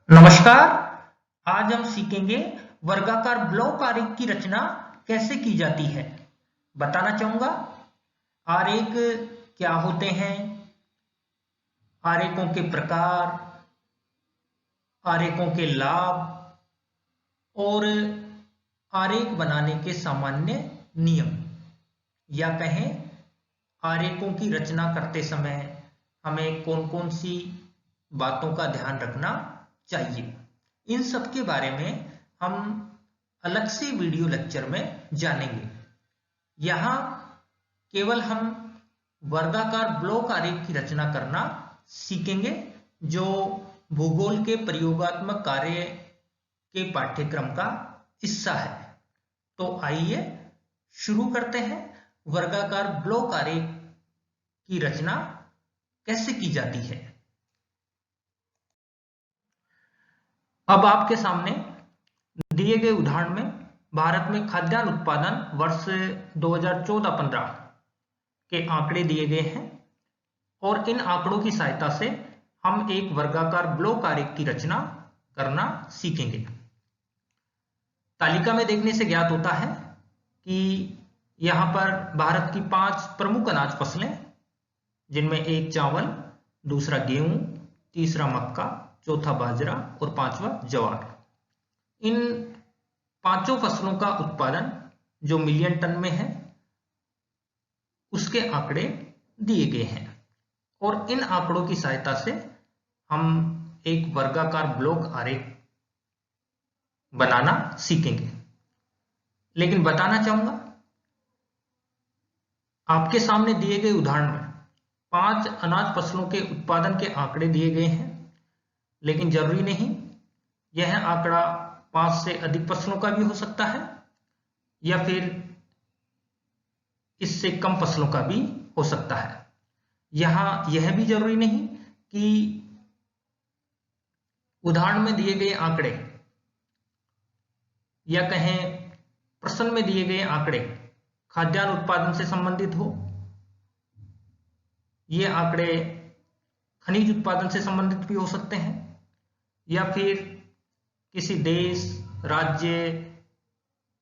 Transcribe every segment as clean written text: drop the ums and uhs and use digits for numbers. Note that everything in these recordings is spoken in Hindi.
नमस्कार। आज हम सीखेंगे वर्गाकार ब्लॉक आरेख की रचना कैसे की जाती है। बताना चाहूंगा आरेख क्या होते हैं, आरेखों के प्रकार, आरेखों के लाभ और आरेख बनाने के सामान्य नियम, या कहें आरेखों की रचना करते समय हमें कौन कौन सी बातों का ध्यान रखना चाहिए। इन सब के बारे में हम अलग से वीडियो लेक्चर में जानेंगे। यहाँ केवल हम वर्गाकार ब्लॉक आरेख की रचना करना सीखेंगे, जो भूगोल के प्रयोगात्मक कार्य के पाठ्यक्रम का हिस्सा है। तो आइए शुरू करते हैं वर्गाकार ब्लॉक आरेख की रचना कैसे की जाती है। अब आपके सामने दिए गए उदाहरण में भारत में खाद्यान्न उत्पादन वर्ष 2014-15 के आंकड़े दिए गए हैं और इन आंकड़ों की सहायता से हम एक वर्गाकार ब्लॉक आरेख की रचना करना सीखेंगे। तालिका में देखने से ज्ञात होता है कि यहां पर भारत की 5 प्रमुख अनाज फसलें, जिनमें एक चावल, दूसरा गेहूं, तीसरा मक्का, चौथा बाजरा और पांचवा ज्वार, इन पांचों फसलों का उत्पादन जो मिलियन टन में है उसके आंकड़े दिए गए हैं और इन आंकड़ों की सहायता से हम एक वर्गाकार ब्लॉक आरेख बनाना सीखेंगे। लेकिन बताना चाहूंगा आपके सामने दिए गए उदाहरण में 5 अनाज फसलों के उत्पादन के आंकड़े दिए गए हैं, लेकिन जरूरी नहीं यह आंकड़ा 5 से अधिक फसलों का भी हो सकता है या फिर इससे कम फसलों का भी हो सकता है। यहां यह भी जरूरी नहीं कि उदाहरण में दिए गए आंकड़े या कहें प्रश्न में दिए गए आंकड़े खाद्यान्न उत्पादन से संबंधित हो, ये आंकड़े खनिज उत्पादन से संबंधित भी हो सकते हैं या फिर किसी देश, राज्य,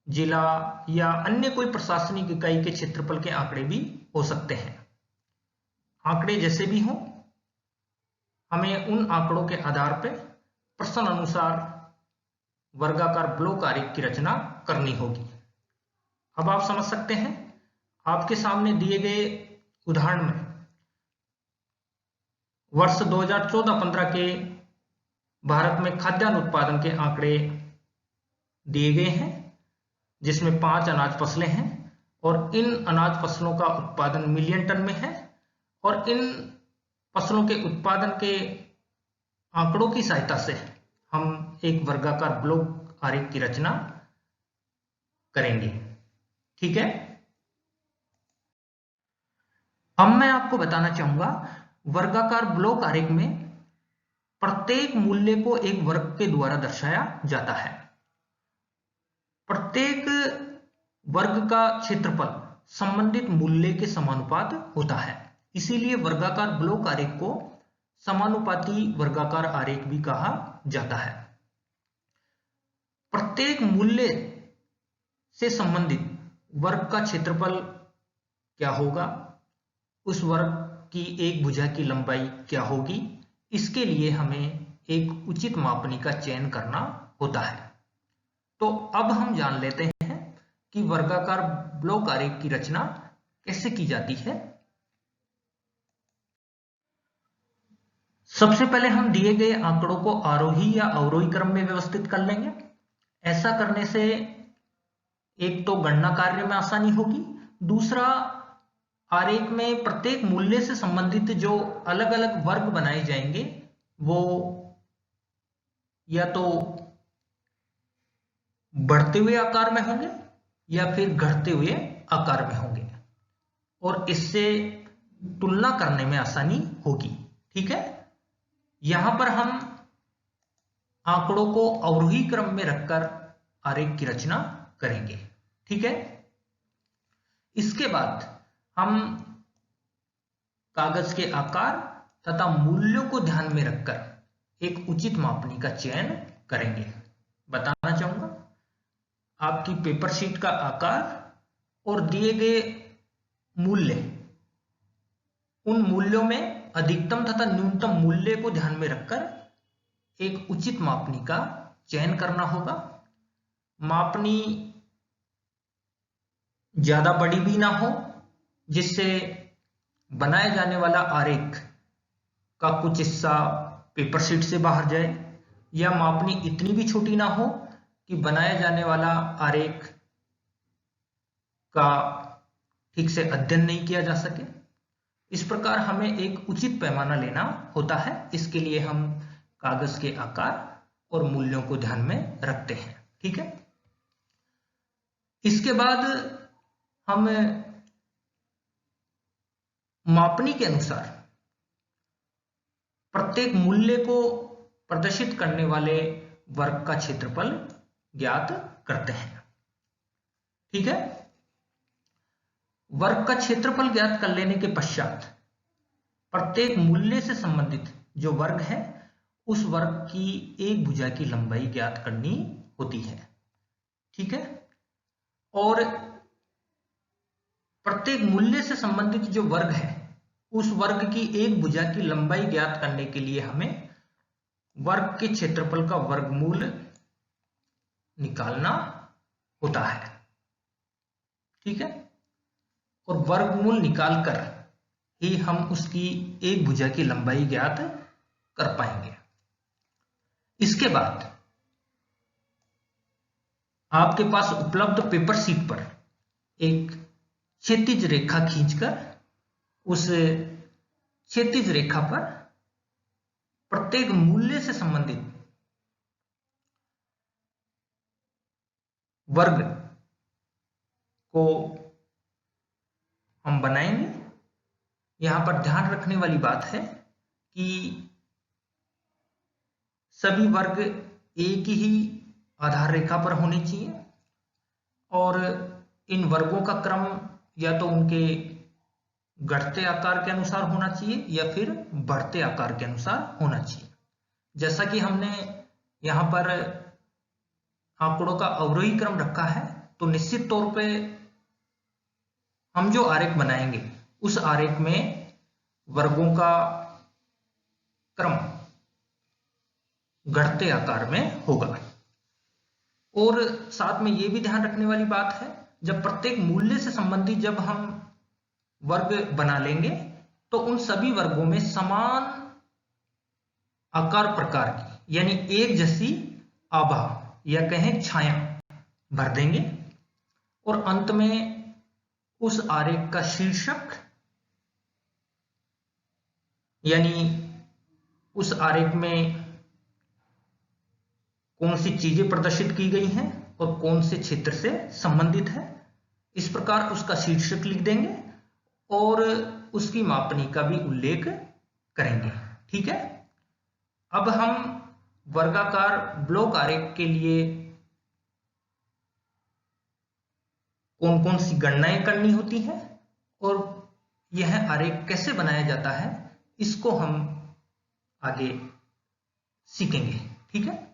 जिला या अन्य कोई प्रशासनिक इकाई के क्षेत्रफल के आंकड़े भी हो सकते हैं। आंकड़े जैसे भी हों, हमें उन आंकड़ों के आधार पर प्रश्न अनुसार वर्गाकार ब्लॉक आरेख की रचना करनी होगी। अब आप समझ सकते हैं आपके सामने दिए गए उदाहरण में वर्ष 2014-15 के भारत में खाद्यान्न उत्पादन के आंकड़े दिए गए हैं, जिसमें 5 अनाज फसलें हैं और इन अनाज फसलों का उत्पादन मिलियन टन में है और इन फसलों के उत्पादन के आंकड़ों की सहायता से हम एक वर्गाकार ब्लॉक आरेख की रचना करेंगे। ठीक है। अब मैं आपको बताना चाहूंगा वर्गाकार ब्लॉक आरेख में प्रत्येक मूल्य को एक वर्ग के द्वारा दर्शाया जाता है। प्रत्येक वर्ग का क्षेत्रफल संबंधित मूल्य के समानुपात होता है, इसीलिए वर्गाकार ब्लॉक आरेख को समानुपाती वर्गाकार आरेख भी कहा जाता है। प्रत्येक मूल्य से संबंधित वर्ग का क्षेत्रफल क्या होगा, उस वर्ग की एक भुजा की लंबाई क्या होगी, इसके लिए हमें एक उचित मापनी का चयन करना होता है। तो अब हम जान लेते हैं कि वर्गाकार ब्लॉक आरेख की रचना कैसे की जाती है। सबसे पहले हम दिए गए आंकड़ों को आरोही या अवरोही क्रम में व्यवस्थित कर लेंगे। ऐसा करने से एक तो गणना कार्य में आसानी होगी, दूसरा आरेख में प्रत्येक मूल्य से संबंधित जो अलग अलग वर्ग बनाए जाएंगे वो या तो बढ़ते हुए आकार में होंगे या फिर घटते हुए आकार में होंगे और इससे तुलना करने में आसानी होगी। ठीक है। यहां पर हम आंकड़ों को अवरोही क्रम में रखकर आरेख की रचना करेंगे। ठीक है। इसके बाद हम कागज के आकार तथा मूल्यों को ध्यान में रखकर एक उचित मापनी का चयन करेंगे। बताना चाहूंगा, आपकी पेपर शीट का आकार और दिए गए मूल्य, उन मूल्यों में अधिकतम तथा न्यूनतम मूल्य को ध्यान में रखकर एक उचित मापनी का चयन करना होगा। मापनी ज्यादा बड़ी भी ना हो जिससे बनाए जाने वाला आरेख का कुछ हिस्सा पेपर शीट से बाहर जाए, या मापनी इतनी भी छोटी ना हो कि बनाया जाने वाला आरेख का ठीक से अध्ययन नहीं किया जा सके। इस प्रकार हमें एक उचित पैमाना लेना होता है। इसके लिए हम कागज के आकार और मूल्यों को ध्यान में रखते हैं। ठीक है, इसके बाद हम मापनी के अनुसार प्रत्येक मूल्य को प्रदर्शित करने वाले वर्ग का क्षेत्रफल ज्ञात करते हैं। ठीक है, वर्ग का क्षेत्रफल ज्ञात कर लेने के पश्चात प्रत्येक मूल्य से संबंधित जो वर्ग है उस वर्ग की एक भुजा की लंबाई ज्ञात करनी होती है। ठीक है, और प्रत्येक मूल्य से संबंधित जो वर्ग है उस वर्ग की एक भुजा की लंबाई ज्ञात करने के लिए हमें वर्ग के क्षेत्रफल का वर्गमूल निकालना होता है। ठीक है, और वर्गमूल निकालकर ही हम उसकी एक भुजा की लंबाई ज्ञात कर पाएंगे। इसके बाद आपके पास उपलब्ध पेपर शीट पर एक क्षैतिज रेखा खींचकर उस क्षैतिज रेखा पर प्रत्येक मूल्य से संबंधित वर्ग को हम बनाएंगे। यहां पर ध्यान रखने वाली बात है कि सभी वर्ग एक ही आधार रेखा पर होने चाहिए और इन वर्गों का क्रम या तो उनके घटते आकार के अनुसार होना चाहिए या फिर बढ़ते आकार के अनुसार होना चाहिए। जैसा कि हमने यहां पर आंकड़ों का अवरोही क्रम रखा है, तो निश्चित तौर पे हम जो आरेख बनाएंगे उस आरेख में वर्गों का क्रम घटते आकार में होगा। और साथ में यह भी ध्यान रखने वाली बात है, जब प्रत्येक मूल्य से संबंधित जब हम वर्ग बना लेंगे तो उन सभी वर्गों में समान आकार प्रकार की यानी एक जैसी आभा या कहें छाया भर देंगे और अंत में उस आरेख का शीर्षक यानी उस आरेख में कौन सी चीजें प्रदर्शित की गई हैं और कौन से क्षेत्र से संबंधित है, इस प्रकार उसका शीर्षक लिख देंगे और उसकी मापनी का भी उल्लेख करेंगे। ठीक है, अब हम वर्गाकार ब्लॉक आरेख के लिए कौन कौन सी गणनाएं करनी होती है और यह आरेख कैसे बनाया जाता है इसको हम आगे सीखेंगे। ठीक है,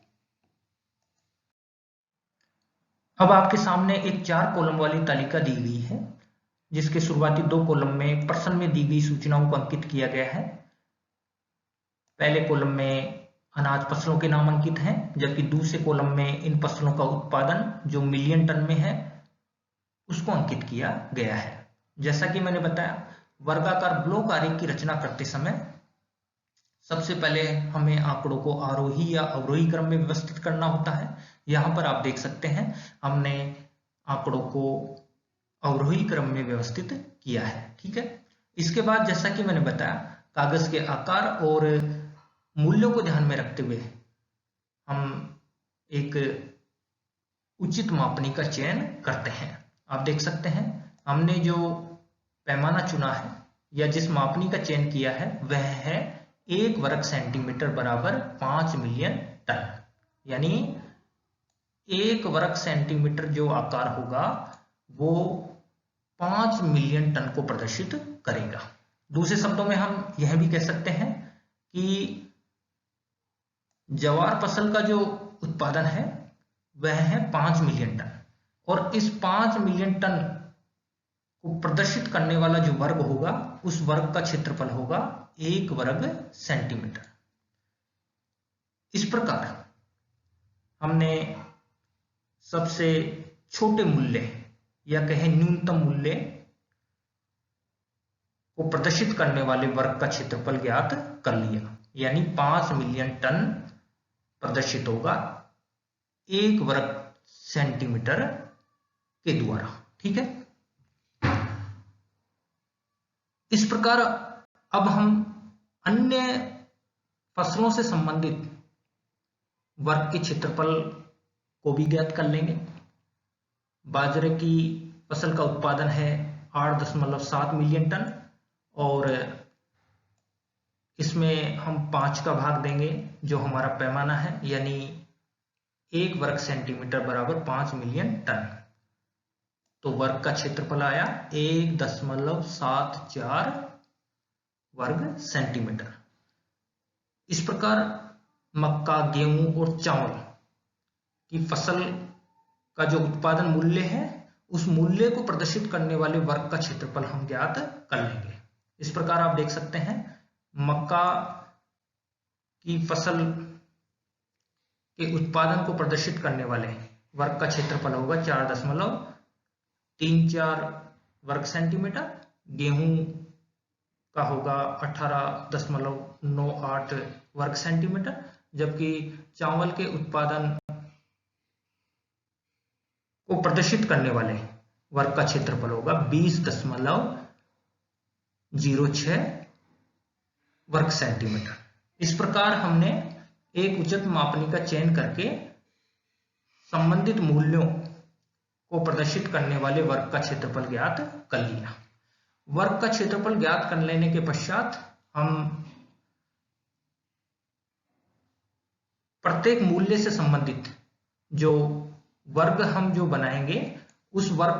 अब आपके सामने एक 4 कॉलम वाली तालिका दी गई है जिसके शुरुआती 2 कॉलम में प्रश्न में दी गई सूचनाओं को अंकित किया गया है। पहले कॉलम में अनाज फसलों के नाम अंकित हैं, जबकि दूसरे कॉलम में इन फसलों का उत्पादन जो मिलियन टन में है उसको अंकित किया गया है। जैसा कि मैंने बताया, वर्गाकार ब्लॉक आरेख की रचना करते समय सबसे पहले हमें आंकड़ों को आरोही या अवरोही क्रम में व्यवस्थित करना होता है। यहां पर आप देख सकते हैं हमने आंकड़ों को अवरोही क्रम में व्यवस्थित किया है। ठीक है, इसके बाद जैसा कि मैंने बताया, कागज के आकार और मूल्यों को ध्यान में रखते हुए हम एक उचित मापनी का चयन करते हैं। आप देख सकते हैं हमने जो पैमाना चुना है या जिस मापनी का चयन किया है वह है 1 वर्ग सेंटीमीटर बराबर 5 मिलियन टन, यानी 1 वर्ग सेंटीमीटर जो आकार होगा वो 5 मिलियन टन को प्रदर्शित करेगा। दूसरे शब्दों में हम यह भी कह सकते हैं कि जवार फसल का जो उत्पादन है वह है 5 मिलियन टन, और इस 5 मिलियन टन को प्रदर्शित करने वाला जो वर्ग होगा उस वर्ग का क्षेत्रफल होगा 1 वर्ग सेंटीमीटर। इस प्रकार हमने सबसे छोटे मूल्य या कहें न्यूनतम मूल्य को प्रदर्शित करने वाले वर्ग का क्षेत्रफल ज्ञात कर लिया, यानी 5 मिलियन टन प्रदर्शित होगा 1 वर्ग सेंटीमीटर के द्वारा। ठीक है, इस प्रकार अब हम अन्य फसलों से संबंधित वर्ग के क्षेत्रफल को भी ज्ञात कर लेंगे। बाजरे की फसल का उत्पादन है 8.7 मिलियन टन, और इसमें हम 5 का भाग देंगे जो हमारा पैमाना है, यानी 1 वर्ग सेंटीमीटर बराबर 5 मिलियन टन। तो वर्ग का क्षेत्रफल आया 1.74 वर्ग सेंटीमीटर। इस प्रकार मक्का, गेहूं और चावल की फसल का जो उत्पादन मूल्य है उस मूल्य को प्रदर्शित करने वाले वर्ग का क्षेत्रफल हम ज्ञात कर लेंगे। इस प्रकार आप देख सकते हैं मक्का की फसल के उत्पादन को प्रदर्शित करने वाले वर्ग का क्षेत्रफल होगा 4.34 वर्ग सेंटीमीटर, गेहूं का होगा 18.98 वर्ग सेंटीमीटर, जबकि चावल के उत्पादन को प्रदर्शित करने वाले वर्ग का क्षेत्रफल होगा 20.06 वर्ग सेंटीमीटर। इस प्रकार हमने एक उचित मापनी का चयन करके संबंधित मूल्यों को प्रदर्शित करने वाले वर्ग का क्षेत्रफल ज्ञात कर लिया। वर्ग का क्षेत्रफल ज्ञात कर लेने के पश्चात हम प्रत्येक मूल्य से संबंधित जो वर्ग हम जो बनाएंगे उस वर्ग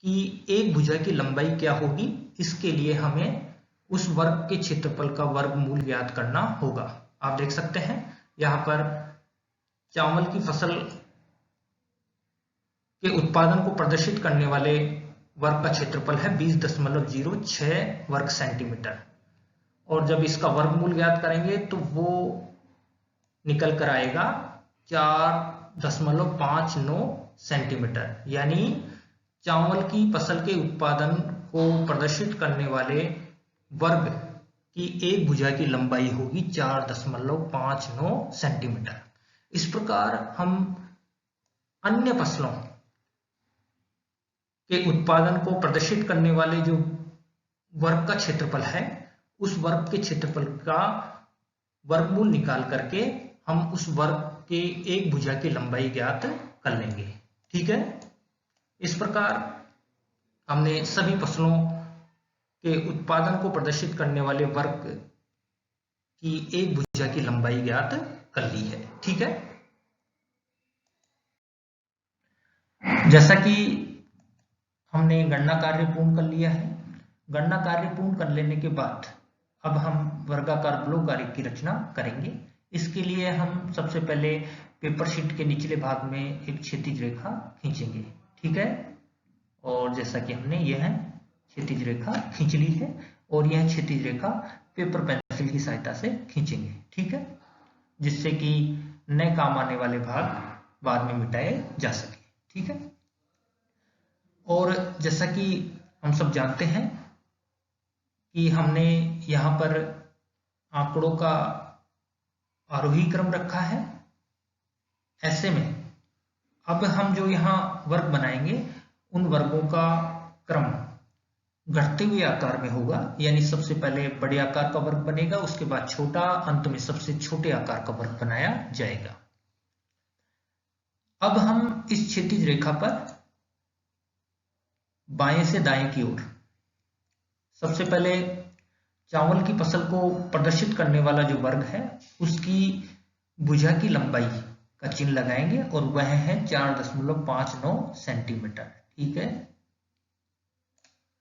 की एक भुजा की लंबाई क्या होगी, इसके लिए हमें उस वर्ग के क्षेत्रफल का वर्गमूल ज्ञात करना होगा। आप देख सकते हैं यहां पर चावल की फसल के उत्पादन को प्रदर्शित करने वाले वर्ग का क्षेत्रफल है 20.06 वर्ग सेंटीमीटर, और जब इसका वर्गमूल ज्ञात करेंगे तो वो निकल कर आएगा 4.59 सेंटीमीटर, यानी चावल की फसल के उत्पादन को प्रदर्शित करने वाले वर्ग की एक भुजा की लंबाई होगी 4.59 सेंटीमीटर। इस प्रकार हम अन्य फसलों के उत्पादन को प्रदर्शित करने वाले जो वर्ग का क्षेत्रफल है उस वर्ग के क्षेत्रफल का वर्गमूल निकाल करके हम उस वर्ग के एक भुजा की लंबाई ज्ञात कर लेंगे। ठीक है, इस प्रकार हमने सभी फसलों के उत्पादन को प्रदर्शित करने वाले वर्ग की एक भुजा की लंबाई ज्ञात कर ली है। ठीक है, जैसा कि हमने गणना कार्य पूर्ण कर लिया है, गणना कार्य पूर्ण कर लेने के बाद अब हम वर्गाकार ब्लॉक आरेख की रचना करेंगे। इसके लिए हम सबसे पहले पेपर शीट के निचले भाग में एक क्षैतिज रेखा खींचेंगे। ठीक है, और जैसा कि हमने यह क्षैतिज रेखा खींच ली है, और यह क्षैतिज रेखा पेपर पेंसिल की सहायता से खींचेंगे। ठीक है, जिससे कि नए काम आने वाले भाग बाद में मिटाए जा सके। ठीक है, और जैसा कि हम सब जानते हैं कि हमने यहाँ पर आंकड़ों का आरोही क्रम रखा है, ऐसे में अब हम जो यहाँ वर्ग बनाएंगे उन वर्गों का क्रम घटते हुए आकार में होगा, यानी सबसे पहले बड़े आकार का वर्ग बनेगा, उसके बाद छोटा, अंत में सबसे छोटे आकार का वर्ग बनाया जाएगा। अब हम इस क्षैतिज रेखा पर बाएं से दाएं की ओर सबसे पहले चावल की फसल को प्रदर्शित करने वाला जो वर्ग है उसकी भुजा की लंबाई का चिन्ह लगाएंगे, और वह है 4.59 सेंटीमीटर। ठीक है,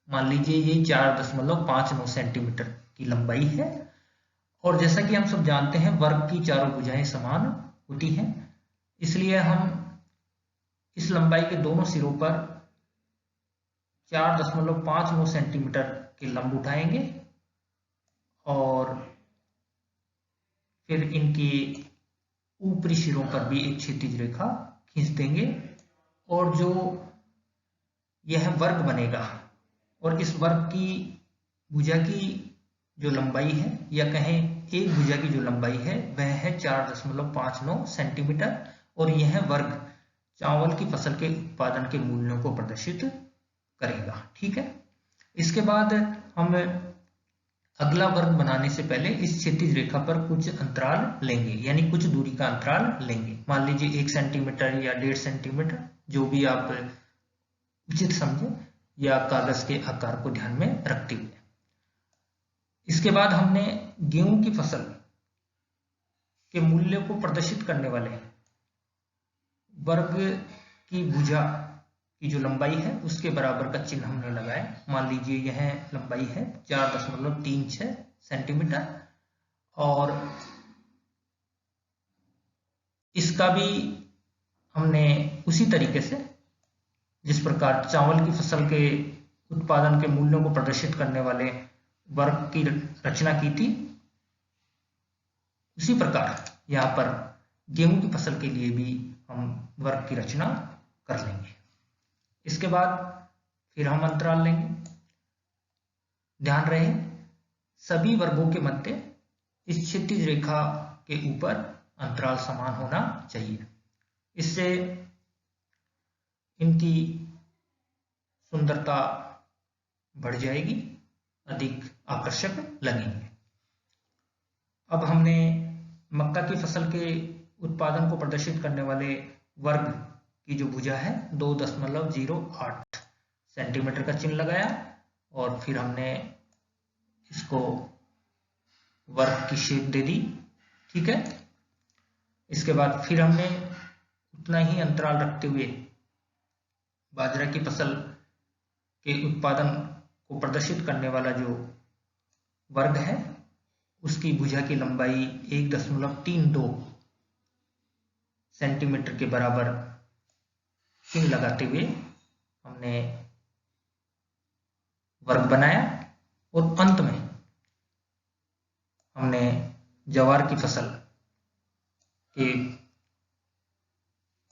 मान लीजिए ये 4.59 सेंटीमीटर की लंबाई है, और जैसा कि हम सब जानते हैं वर्ग की चारों भुजाएं समान होती हैं, इसलिए हम इस लंबाई के दोनों सिरों पर 4.59 सेंटीमीटर के लंब उठाएंगे और फिर इनकी ऊपरी सिरों पर भी एक क्षैतिज रेखा खींच देंगे और जो यह वर्ग बनेगा और इस वर्ग की भुजा की जो लंबाई है या कहें एक भुजा की जो लंबाई है वह है 4.59 सेंटीमीटर और यह वर्ग चावल की फसल के उत्पादन के मूल्यों को प्रदर्शित करेगा। ठीक है, इसके बाद हम अगला वर्ग बनाने से पहले इस क्षैतिज रेखा पर कुछ अंतराल लेंगे, यानी कुछ दूरी का अंतराल लेंगे। मान लीजिए 1 सेंटीमीटर या 1.5 सेंटीमीटर, जो भी आप उचित समझे या कागज के आकार को ध्यान में रखते हुए। इसके बाद हमने गेहूं की फसल के मूल्य को प्रदर्शित करने वाले वर्ग की भुजा की जो लंबाई है उसके बराबर का चिन्ह हमने लगाया। मान लीजिए यह लंबाई है 4.36 सेंटीमीटर और इसका भी हमने उसी तरीके से जिस प्रकार चावल की फसल के उत्पादन के मूल्यों को प्रदर्शित करने वाले वर्ग की रचना की थी, उसी प्रकार यहाँ पर गेहूं की फसल के लिए भी हम वर्ग की रचना कर लेंगे। इसके बाद फिर हम अंतराल लेंगे। ध्यान रहे सभी वर्गों के मध्य इस क्षैतिज रेखा के ऊपर अंतराल समान होना चाहिए, इससे इनकी सुंदरता बढ़ जाएगी, अधिक आकर्षक लगेंगे। अब हमने मक्का की फसल के उत्पादन को प्रदर्शित करने वाले वर्ग की जो भुजा है 2.08 सेंटीमीटर का चिन्ह लगाया और फिर हमने इसको वर्ग की शेप दे दी। ठीक है, इसके बाद फिर हमने उतना ही अंतराल रखते हुए बाजरा की फसल के उत्पादन को प्रदर्शित करने वाला जो वर्ग है उसकी भुजा की लंबाई 1.32 सेंटीमीटर के बराबर चिन्ह लगाते हुए हमने वर्ग बनाया और अंत में हमने ज्वार की फसल के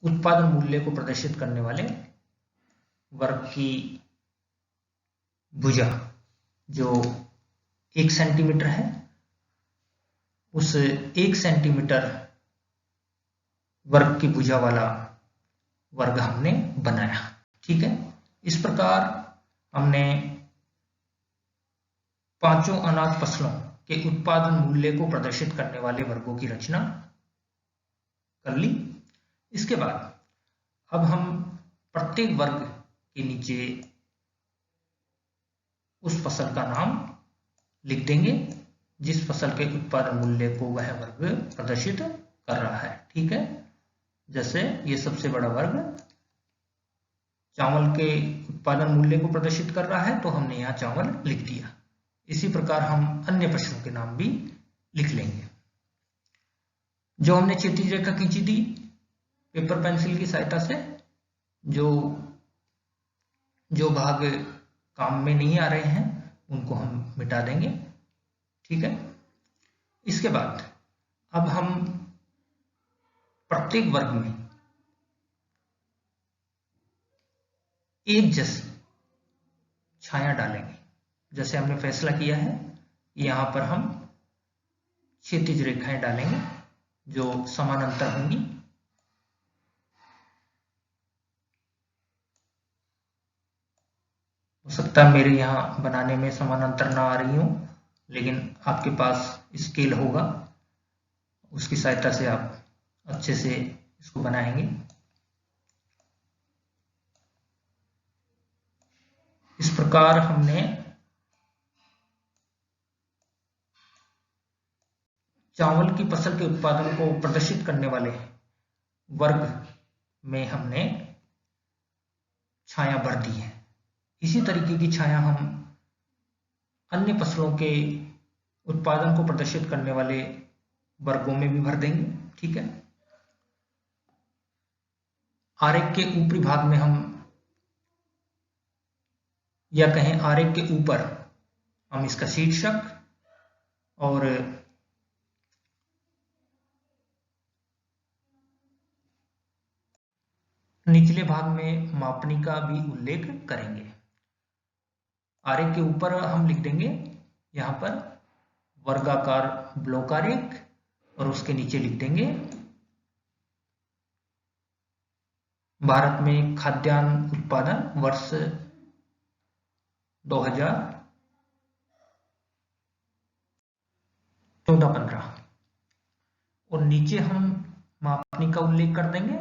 उत्पादन मूल्य को प्रदर्शित करने वाले वर्ग की भुजा जो 1 सेंटीमीटर है उस 1 सेंटीमीटर वर्ग की भुजा वाला वर्ग हमने बनाया। ठीक है, इस प्रकार हमने पांचों अनाज फसलों के उत्पादन मूल्य को प्रदर्शित करने वाले वर्गों की रचना कर ली। इसके बाद अब हम प्रत्येक वर्ग के नीचे उस फसल का नाम लिख देंगे जिस फसल के उत्पादन मूल्य को वह वर्ग प्रदर्शित कर रहा है। ठीक है, जैसे ये सबसे बड़ा वर्ग चावल के उत्पादन मूल्य को प्रदर्शित कर रहा है तो हमने यहाँ चावल लिख दिया। इसी प्रकार हम अन्य फसलों के नाम भी लिख लेंगे। जो हमने क्षैतिज रेखा खींची थी पेपर पेंसिल की सहायता से, जो भाग काम में नहीं आ रहे हैं उनको हम मिटा देंगे। ठीक है, इसके बाद अब हम प्रत्येक वर्ग में एक जैसी छाया डालेंगे। जैसे हमने फैसला किया है यहां पर हम क्षैतिज रेखाएं डालेंगे जो समानांतर होंगी। हो सकता है मेरे यहाँ बनाने में समानांतर ना आ रही हो, लेकिन आपके पास स्केल होगा, उसकी सहायता से आप अच्छे से इसको बनाएंगे। इस प्रकार हमने चावल की फसल के उत्पादन को प्रदर्शित करने वाले वर्ग में हमने छाया भर दी है। इसी तरीके की छाया हम अन्य फसलों के उत्पादन को प्रदर्शित करने वाले वर्गों में भी भर देंगे। ठीक है, आरेख के ऊपरी भाग में हम, या कहें आरेख के ऊपर, हम इसका शीर्षक और निचले भाग में मापनी का भी उल्लेख करेंगे। आरेख के ऊपर हम लिख देंगे यहां पर वर्गाकार ब्लॉक आरेख, और उसके नीचे लिख देंगे भारत में खाद्यान्न उत्पादन वर्ष 2014-15, और नीचे हम मापनी का उल्लेख कर देंगे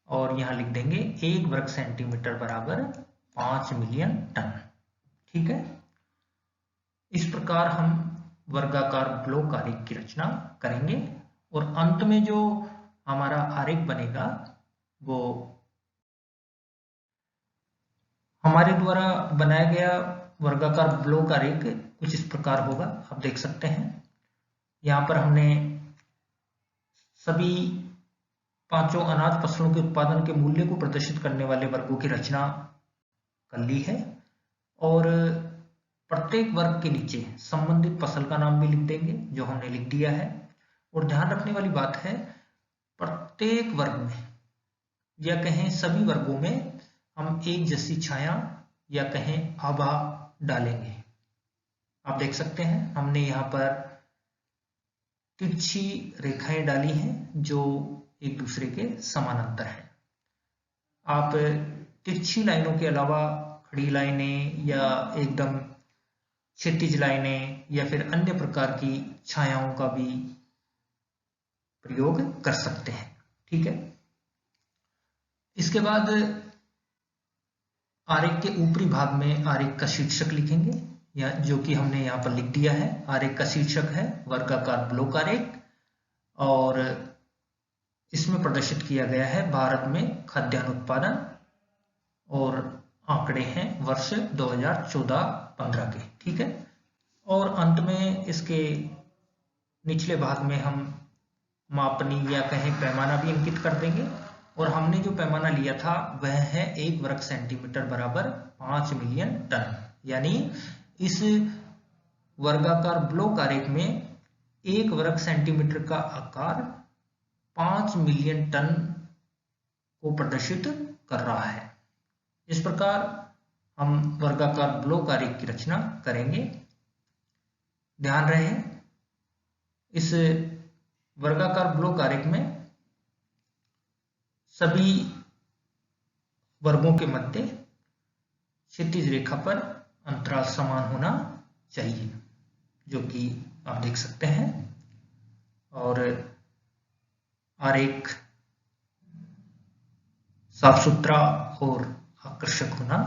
और यहां लिख देंगे 1 वर्ग सेंटीमीटर बराबर 5 मिलियन टन। ठीक है, इस प्रकार हम वर्गाकार ब्लॉक आरेख की रचना करेंगे, और अंत में जो हमारा आरेख बनेगा वो हमारे द्वारा बनाया गया वर्गाकार ब्लॉक आरेख कुछ इस प्रकार होगा। आप देख सकते हैं यहां पर हमने सभी 5 अनाज फसलों के उत्पादन के मूल्य को प्रदर्शित करने वाले वर्गों की रचना कर ली है, और प्रत्येक वर्ग के नीचे संबंधित फसल का नाम भी लिख देंगे जो हमने लिख दिया है। और ध्यान रखने वाली बात है, प्रत्येक वर्ग में या कहें सभी वर्गों में हम एक जैसी छाया या कहें आभा डालेंगे। आप देख सकते हैं हमने यहाँ पर तिरछी रेखाएं डाली हैं जो एक दूसरे के समानांतर हैं। आप तिरछी लाइनों के अलावा खड़ी लाइनें या एकदम क्षैतिज लाइनें या फिर अन्य प्रकार की छायाओं का भी प्रयोग कर सकते हैं। ठीक है, इसके बाद आरेख के ऊपरी भाग में आरेख का शीर्षक लिखेंगे, या जो कि हमने यहाँ पर लिख दिया है। आरेख का शीर्षक है वर्गाकार ब्लॉक आरेख, और इसमें प्रदर्शित किया गया है भारत में खाद्यान्न उत्पादन, और आंकड़े हैं वर्ष 2014-15 के। ठीक है, और अंत में इसके निचले भाग में हम मापनी या कहें पैमाना भी अंकित कर देंगे, और हमने जो पैमाना लिया था वह है 1 वर्ग सेंटीमीटर बराबर 5 मिलियन टन, यानी इस वर्गाकार ब्लॉक आरेख में 1 वर्ग सेंटीमीटर का आकार 5 मिलियन टन को प्रदर्शित कर रहा है। इस प्रकार हम वर्गाकार ब्लॉक आरेख की रचना करेंगे। ध्यान रहे, इस वर्गाकार ब्लॉक आरेख में सभी वर्गों के मध्य क्षैतिज रेखा पर अंतराल समान होना चाहिए, जो कि आप देख सकते हैं, और आरेख साफ सुथरा और आकर्षक होना